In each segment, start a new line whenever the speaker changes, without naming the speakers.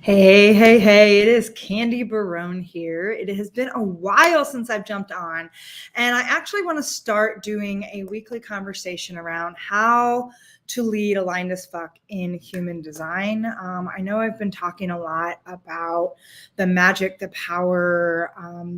Hey, hey, hey, it is Candy Barone here. It has been a while since I've jumped on, and I actually want to start doing a weekly conversation around how to lead aligned as fuck in human design. I know I've been talking a lot about the magic, the power,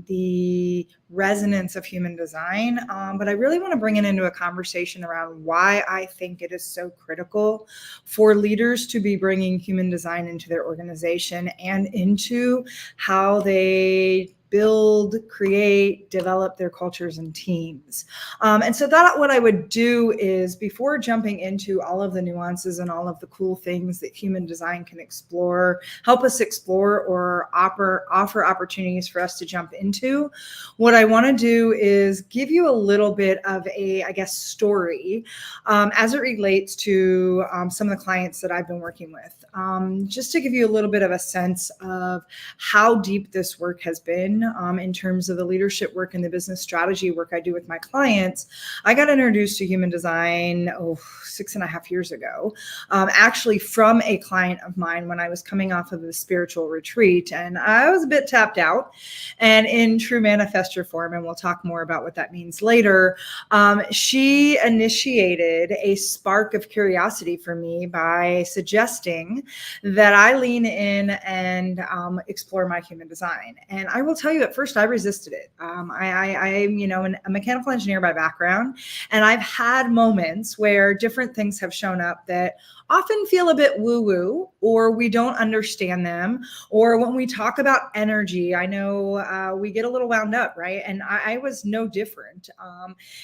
the resonance of human design, but I really want to bring it into a conversation around why I think it is so critical for leaders to be bringing human design into their organization and into how they build, create, develop their cultures and teams. And so that what I would do is before jumping into all of the nuances and all of the cool things that human design can explore, help us explore or offer opportunities for us to jump into, what I want to do is give you a little bit of a, I guess, story as it relates to some of the clients that I've been working with. Just to give you a little bit of a sense of how deep this work has been in terms of the leadership work and the business strategy work I do with my clients. I got introduced to human design 6.5 years ago, actually from a client of mine when I was coming off of a spiritual retreat, and I was a bit tapped out. And in true manifestor form, and we'll talk more about what that means later, she initiated a spark of curiosity for me by suggesting that I lean in and explore my human design. And I will tell you, at first, I resisted it. I'm, a mechanical engineer by background, and I've had moments where different things have shown up that often feel a bit woo-woo, or we don't understand them, or when we talk about energy, I know we get a little wound up, right? And I was no different.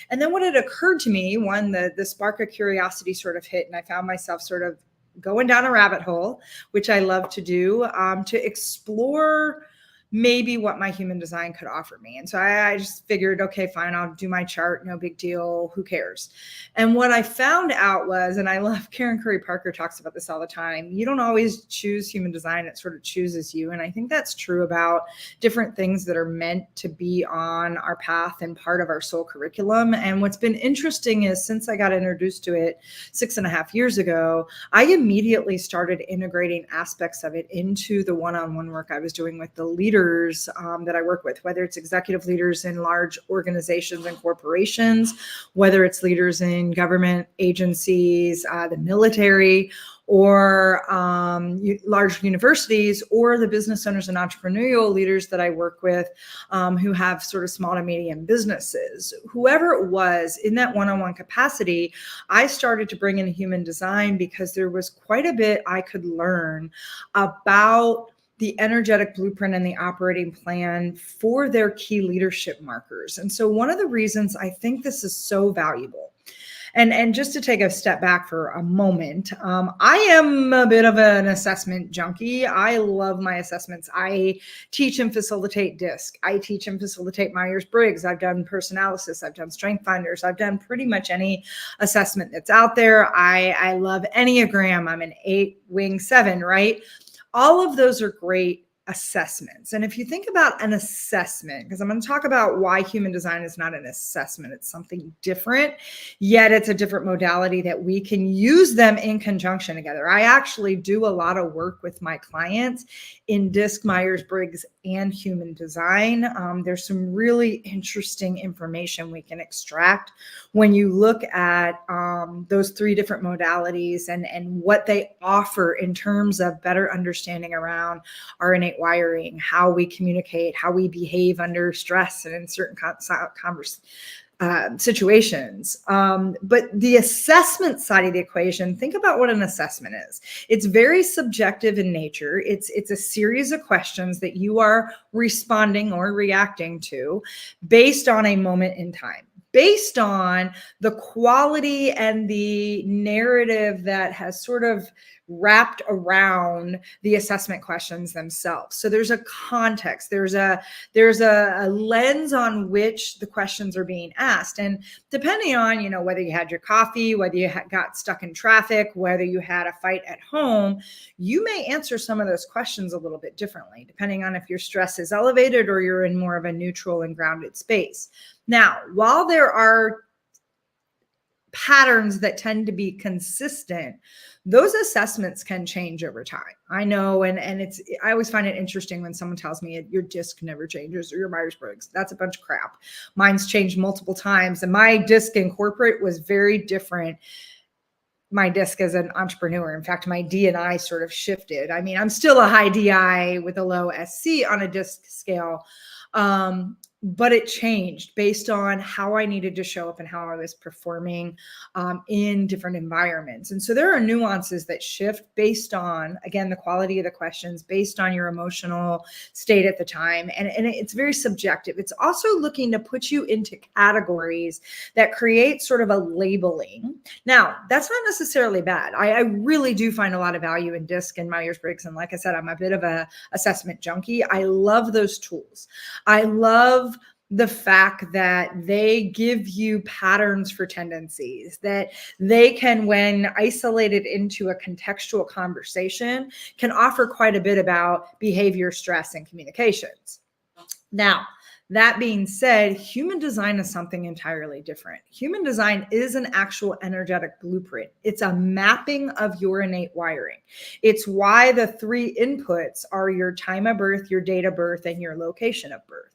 And then when it occurred to me, the spark of curiosity sort of hit, and I found myself sort of going down a rabbit hole, which I love to do, to explore maybe what my human design could offer me. And so I just figured, okay, fine, I'll do my chart, no big deal, who cares? And what I found out was, and I love Karen Curry Parker talks about this all the time, you don't always choose human design, it sort of chooses you. And I think that's true about different things that are meant to be on our path and part of our soul curriculum. And what's been interesting is since I got introduced to it 6.5 years ago, I immediately started integrating aspects of it into the one-on-one work I was doing with the leaders that I work with, whether it's executive leaders in large organizations and corporations, whether it's leaders in government agencies, the military, or large universities, or the business owners and entrepreneurial leaders that I work with who have sort of small to medium businesses. Whoever it was in that one-on-one capacity, I started to bring in human design because there was quite a bit I could learn about the energetic blueprint and the operating plan for their key leadership markers. And so one of the reasons I think this is so valuable, and just to take a step back for a moment, I am a bit of an assessment junkie. I love my assessments. I teach and facilitate DISC. I teach and facilitate Myers-Briggs. I've done Personalysis. I've done Strength Finders. I've done pretty much any assessment that's out there. I love Enneagram. I'm an 8 wing 7, right? All of those are great assessments. And if you think about an assessment, because I'm going to talk about why human design is not an assessment, it's something different, yet it's a different modality that we can use them in conjunction together. I actually do a lot of work with my clients in DISC, Myers-Briggs, and human design. There's some really interesting information we can extract when you look at those 3 different modalities and what they offer in terms of better understanding around our innate wiring, how we communicate, how we behave under stress and in certain situations. But the assessment side of the equation, think about what an assessment is. It's very subjective in nature. It's a series of questions that you are responding or reacting to based on a moment in time, based on the quality and the narrative that has sort of wrapped around the assessment questions themselves. So there's a context, there's a lens on which the questions are being asked. And depending on, whether you had your coffee, whether you got stuck in traffic, whether you had a fight at home, you may answer some of those questions a little bit differently, depending on if your stress is elevated or you're in more of a neutral and grounded space. Now, while there are patterns that tend to be consistent, those assessments can change over time. I know, and I always find it interesting when someone tells me your DISC never changes or your Myers-Briggs. That's a bunch of crap. Mine's changed multiple times, and my DISC in corporate was very different. My DISC as an entrepreneur. In fact, my D&I sort of shifted. I mean, I'm still a high DI with a low SC on a DISC scale. But it changed based on how I needed to show up and how I was performing in different environments. And so there are nuances that shift based on, again, the quality of the questions, based on your emotional state at the time. And it's very subjective. It's also looking to put you into categories that create sort of a labeling. Now, that's not necessarily bad. I really do find a lot of value in DISC and Myers-Briggs. And like I said, I'm a bit of a assessment junkie. I love those tools. I love the fact that they give you patterns for tendencies, that they can, when isolated into a contextual conversation, can offer quite a bit about behavior, stress, and communications. Now, that being said, human design is something entirely different. Human design is an actual energetic blueprint. It's a mapping of your innate wiring. It's why the 3 inputs are your time of birth, your date of birth, and your location of birth.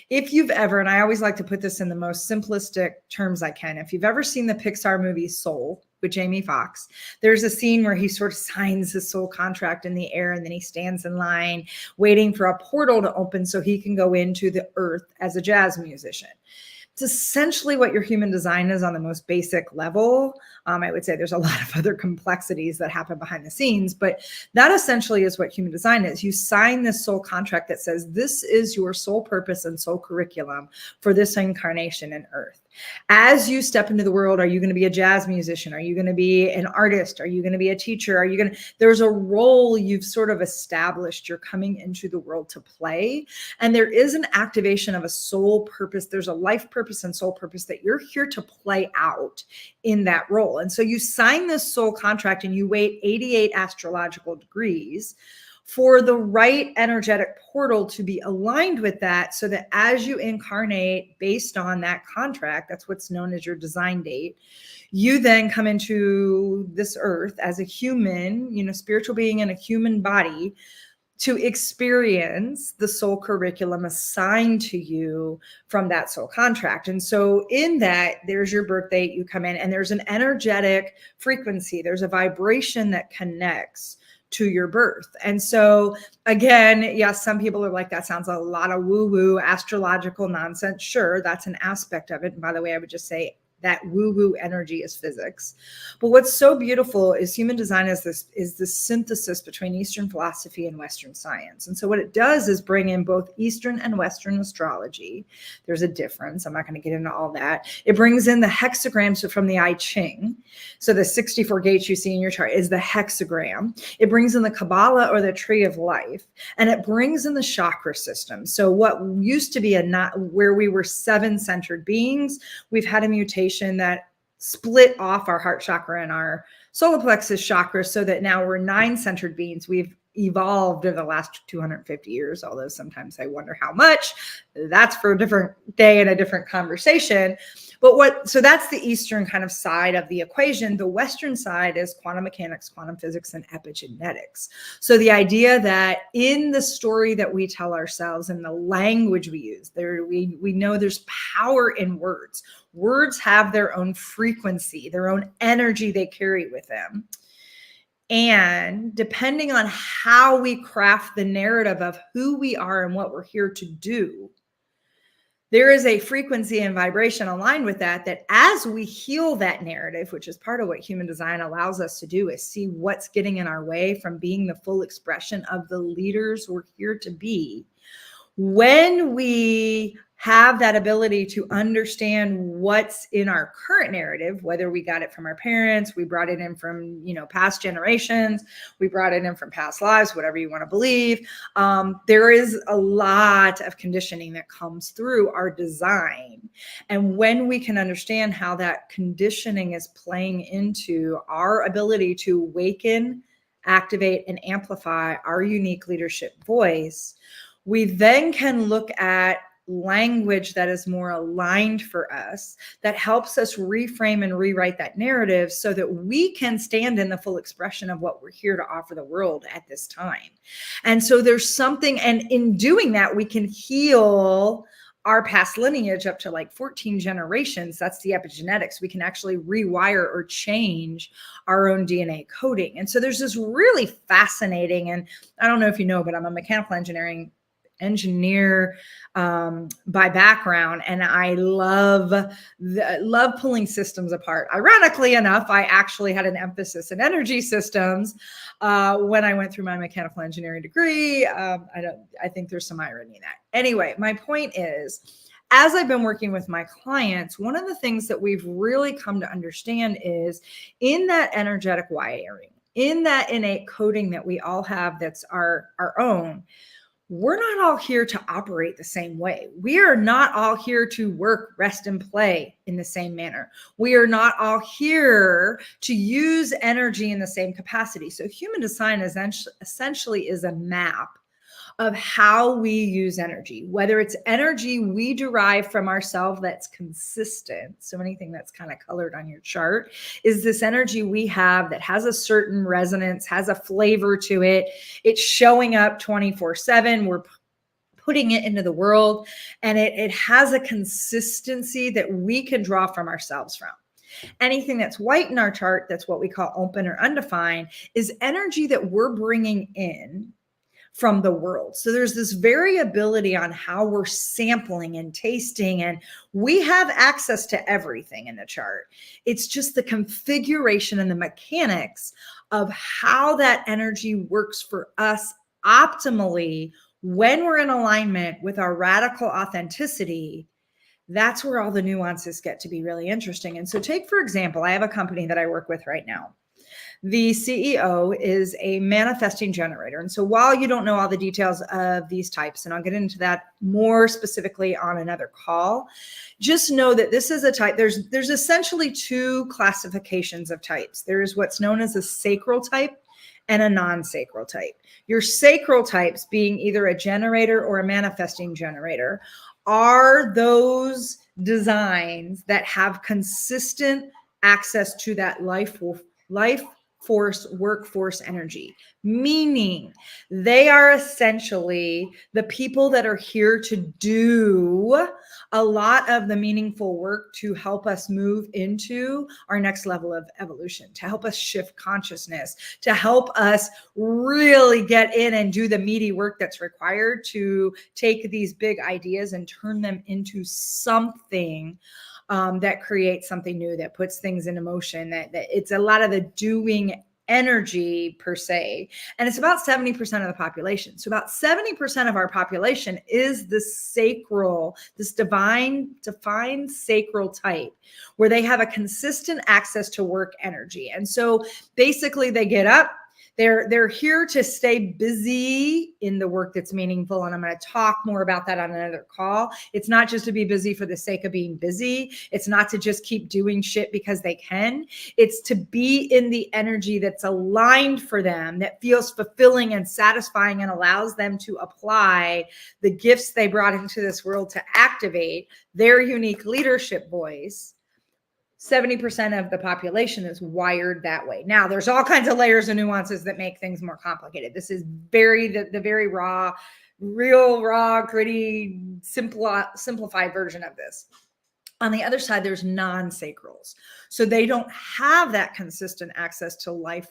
If you've ever, and I always like to put this in the most simplistic terms I can, if you've ever seen the Pixar movie Soul with Jamie Foxx, there's a scene where he sort of signs his soul contract in the air, and then he stands in line waiting for a portal to open so he can go into the earth as a jazz musician. It's essentially what your human design is on the most basic level. I would say there's a lot of other complexities that happen behind the scenes, but that essentially is what human design is. You sign this soul contract that says this is your soul purpose and soul curriculum for this incarnation in earth. As you step into the world, are you going to be a jazz musician? Are you going to be an artist? Are you going to be a teacher? There's a role you've sort of established. You're coming into the world to play. And there is an activation of a soul purpose. There's a life purpose and soul purpose that you're here to play out in that role. And so you sign this soul contract and you wait 88 astrological degrees for the right energetic portal to be aligned with that, so that as you incarnate based on that contract, that's what's known as your design date, you then come into this earth as a human, spiritual being in a human body, to experience the soul curriculum assigned to you from that soul contract. And so in that, there's your birth date, you come in, and there's an energetic frequency, there's a vibration that connects to your birth. And so again, yes, some people are like, that sounds a lot of woo-woo astrological nonsense. Sure, that's an aspect of it. And by the way, I would just say that woo-woo energy is physics. But what's so beautiful is human design is this synthesis between Eastern philosophy and Western science. And so what it does is bring in both Eastern and Western astrology. There's a difference. I'm not going to get into all that. It brings in the hexagrams from the I Ching. So the 64 gates you see in your chart is the hexagram. It brings in the Kabbalah, or the tree of life, and it brings in the chakra system. So what used to be where we were 7-centered beings, we've had a mutation that split off our heart chakra and our solar plexus chakra, so that now we're 9-centered beings. We've evolved over the last 250 years, although sometimes I wonder how much. That's for a different day and a different conversation. So that's the Eastern kind of side of the equation. The Western side is quantum mechanics, quantum physics, and epigenetics. So the idea that in the story that we tell ourselves and the language we use, we know there's power in words. Words have their own frequency, their own energy they carry with them. And depending on how we craft the narrative of who we are and what we're here to do, there is a frequency and vibration aligned with that as we heal that narrative, which is part of what human design allows us to do, is see what's getting in our way from being the full expression of the leaders we're here to be. When we have that ability to understand what's in our current narrative, whether we got it from our parents, we brought it in from, past generations, we brought it in from past lives, whatever you want to believe. There is a lot of conditioning that comes through our design. And when we can understand how that conditioning is playing into our ability to awaken, activate, and amplify our unique leadership voice, we then can look at language that is more aligned for us, that helps us reframe and rewrite that narrative so that we can stand in the full expression of what we're here to offer the world at this time. And so there's something, and in doing that, we can heal our past lineage up to like 14 generations. That's the epigenetics. We can actually rewire or change our own DNA coding. And so there's this really fascinating, and I don't know if you know, but I'm a mechanical engineer by background, and I love pulling systems apart. Ironically enough, I actually had an emphasis in energy systems when I went through my mechanical engineering degree. I think there's some irony in that. Anyway, my point is, as I've been working with my clients, one of the things that we've really come to understand is in that energetic wiring, in that innate coding that we all have that's our own, we're not all here to operate the same way. We are not all here to work, rest, and play in the same manner. We are not all here to use energy in the same capacity. So human design essentially is a map of how we use energy, whether it's energy we derive from ourselves that's consistent. So anything that's kind of colored on your chart is this energy we have that has a certain resonance, has a flavor to it. It's showing up 24/7. We're putting it into the world, and it has a consistency that we can draw from ourselves from. Anything that's white in our chart, that's what we call open or undefined, is energy that we're bringing in from the world. So there's this variability on how we're sampling and tasting, and we have access to everything in the chart. It's just the configuration and the mechanics of how that energy works for us optimally when we're in alignment with our radical authenticity. That's where all the nuances get to be really interesting. And so take, for example, I have a company that I work with right now. The CEO is a manifesting generator. And so while you don't know all the details of these types, and I'll get into that more specifically on another call, just know that this is a type. There's essentially two classifications of types. There's what's known as a sacral type and a non-sacral type. Your sacral types, being either a generator or a manifesting generator, are those designs that have consistent access to that life force, workforce energy, meaning they are essentially the people that are here to do a lot of the meaningful work to help us move into our next level of evolution, to help us shift consciousness, to help us really get in and do the meaty work that's required to take these big ideas and turn them into something that creates something new, that puts things into motion, that it's a lot of the doing energy per se. And it's about 70% of the population. So about 70% of our population is this sacral, this defined sacral type, where they have a consistent access to work energy. And so basically they get up, they're here to stay busy in the work that's meaningful. And I'm going to talk more about that on another call. It's not just to be busy for the sake of being busy. It's not to just keep doing shit because they can. It's to be in the energy that's aligned for them, that feels fulfilling and satisfying and allows them to apply the gifts they brought into this world to activate their unique leadership voice. 70% of the population is wired that way. Now, there's all kinds of layers and nuances that make things more complicated. This is the very raw, gritty, simplified version of this. On the other side, there's non-sacrals. So they don't have that consistent access to life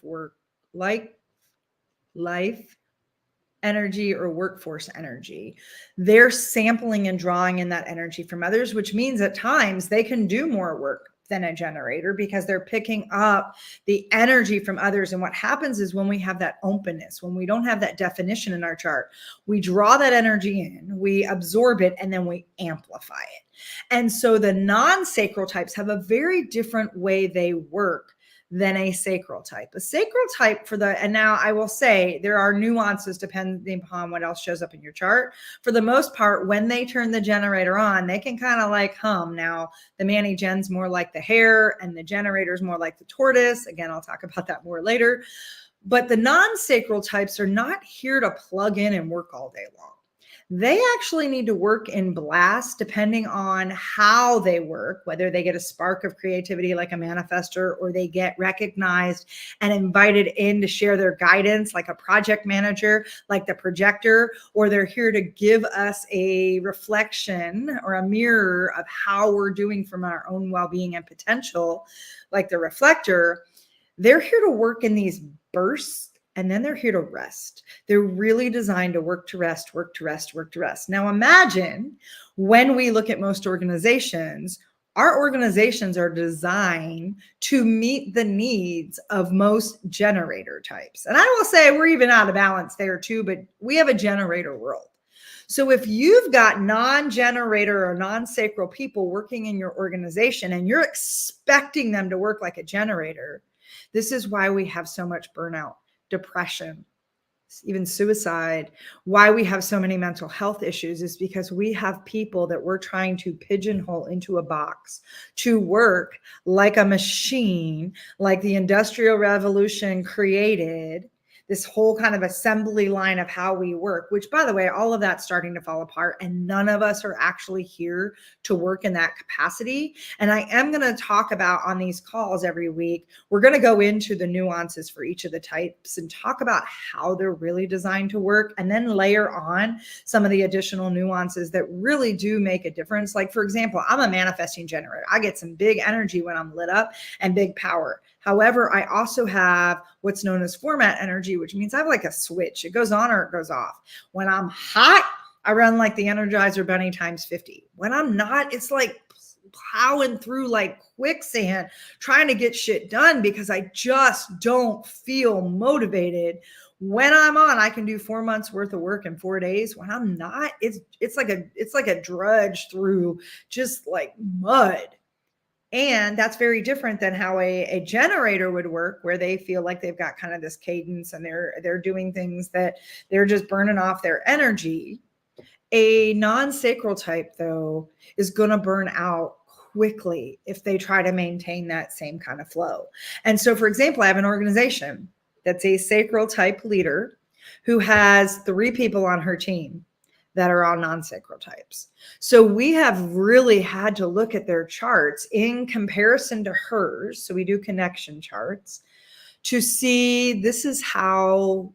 energy or workforce energy. They're sampling and drawing in that energy from others, which means at times they can do more work than a generator because they're picking up the energy from others. And what happens is when we have that openness, when we don't have that definition in our chart, we draw that energy in, we absorb it, and then we amplify it. And so the non-sacral types have a very different way they work than a sacral type. A sacral type and now I will say there are nuances depending upon what else shows up in your chart. For the most part, when they turn the generator on, they can kind of like hum. Now, the Manny Gen's more like the hare and the generator's more like the tortoise. Again, I'll talk about that more later. But the non-sacral types are not here to plug in and work all day long. they actually need to work in blast depending on how they work, whether they get a spark of creativity like a manifester, or they get recognized and invited in to share their guidance like a project manager, like the projector, or they're here to give us a reflection or a mirror of how we're doing from our own well-being and potential, like the reflector. They're here to work in these bursts, and then they're here to rest. They're really designed to work to rest, work to rest, work to rest. Now imagine when we look at most organizations, our organizations are designed to meet the needs of most generator types. And I will say we're even out of balance there too, but we have a generator world. So if you've got non-generator or non-sacral people working in your organization and you're expecting them to work like a generator, this is why we have so much burnout, depression, even suicide. Why we have so many mental health issues is because we have people that we're trying to pigeonhole into a box to work like a machine, like the Industrial Revolution created this whole kind of assembly line of how we work, which, by the way, all of that's starting to fall apart, and none of us are actually here to work in that capacity. And I am going to talk about on these calls every week, we're going to go into the nuances for each of the types and talk about how they're really designed to work, and then layer on some of the additional nuances that really do make a difference. Like, for example, I'm a manifesting generator. I get some big energy when I'm lit up and big power. However, I also have what's known as format energy, which means I have like a switch. It goes on or it goes off. When I'm hot, I run like the Energizer Bunny times 50. When I'm not, it's like plowing through like quicksand, trying to get shit done because I just don't feel motivated. When I'm on, I can do 4 months worth of work in 4 days. When I'm not, it's like a drudge through just like mud. And that's very different than how a generator would work, where they feel like they've got kind of this cadence and they're doing things that they're just burning off their energy. A non-sacral type, though, is going to burn out quickly if they try to maintain that same kind of flow. And so, for example, I have an organization that's a sacral type leader who has 3 people on her team that are all non-sacral types. So we have really had to look at their charts in comparison to hers. So we do connection charts to see this is how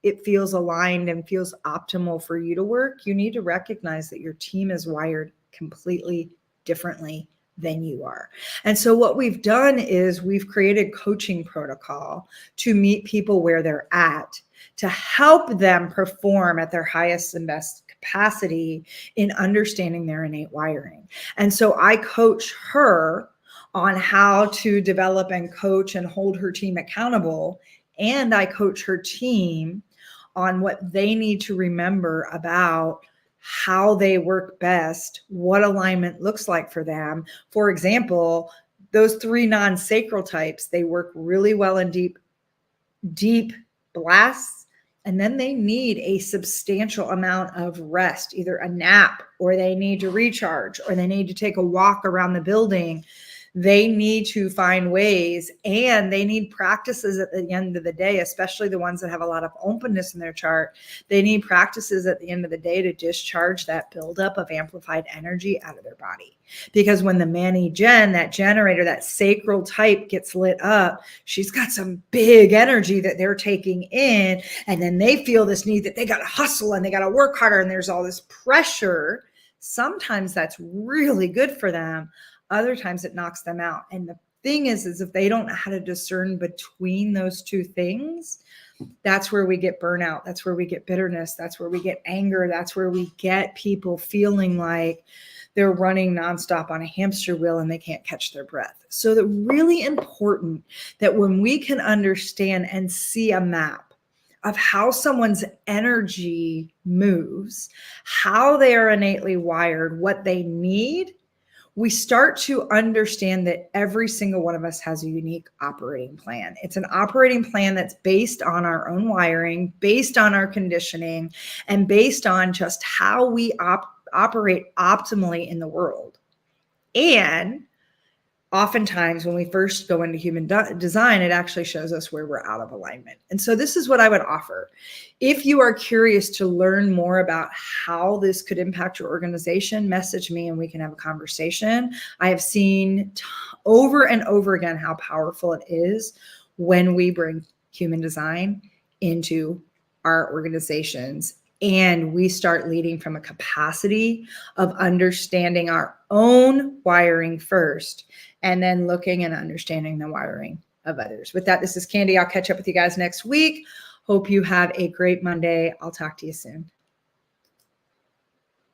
it feels aligned and feels optimal for you to work. You need to recognize that your team is wired completely differently than you are. And so what we've done is we've created coaching protocol to meet people where they're at, to help them perform at their highest and best capacity in understanding their innate wiring. And so I coach her on how to develop and coach and hold her team accountable. And I coach her team on what they need to remember about how they work best, what alignment looks like for them. For example, those 3 non-sacral types, they work really well in deep blasts, and then they need a substantial amount of rest, either a nap, or they need to recharge, or they need to take a walk around the building. They need to find ways, and they need practices at the end of the day, especially the ones that have a lot of openness in their chart. They need practices at the end of the day to discharge that buildup of amplified energy out of their body. Because when the Manny Gen, that generator, that sacral type gets lit up, she's got some big energy that they're taking in. And then they feel this need that they got to hustle and they got to work harder. And there's all this pressure. Sometimes that's really good for them. Other times it knocks them out. And the thing is if they don't know how to discern between those 2 things, that's where we get burnout. That's where we get bitterness. That's where we get anger. That's where we get people feeling like they're running nonstop on a hamster wheel and they can't catch their breath. So it's really important that when we can understand and see a map of how someone's energy moves, how they are innately wired, what they need, we start to understand that every single one of us has a unique operating plan. It's an operating plan that's based on our own wiring, based on our conditioning, and based on just how we operate optimally in the world. And oftentimes when we first go into human design, it actually shows us where we're out of alignment. And so this is what I would offer. If you are curious to learn more about how this could impact your organization, message me and we can have a conversation. I have seen over and over again how powerful it is when we bring human design into our organizations and we start leading from a capacity of understanding our own wiring first and then looking and understanding the wiring of others. With that, this is Candy. I'll catch up with you guys next week. Hope you have a great Monday. I'll talk to you soon.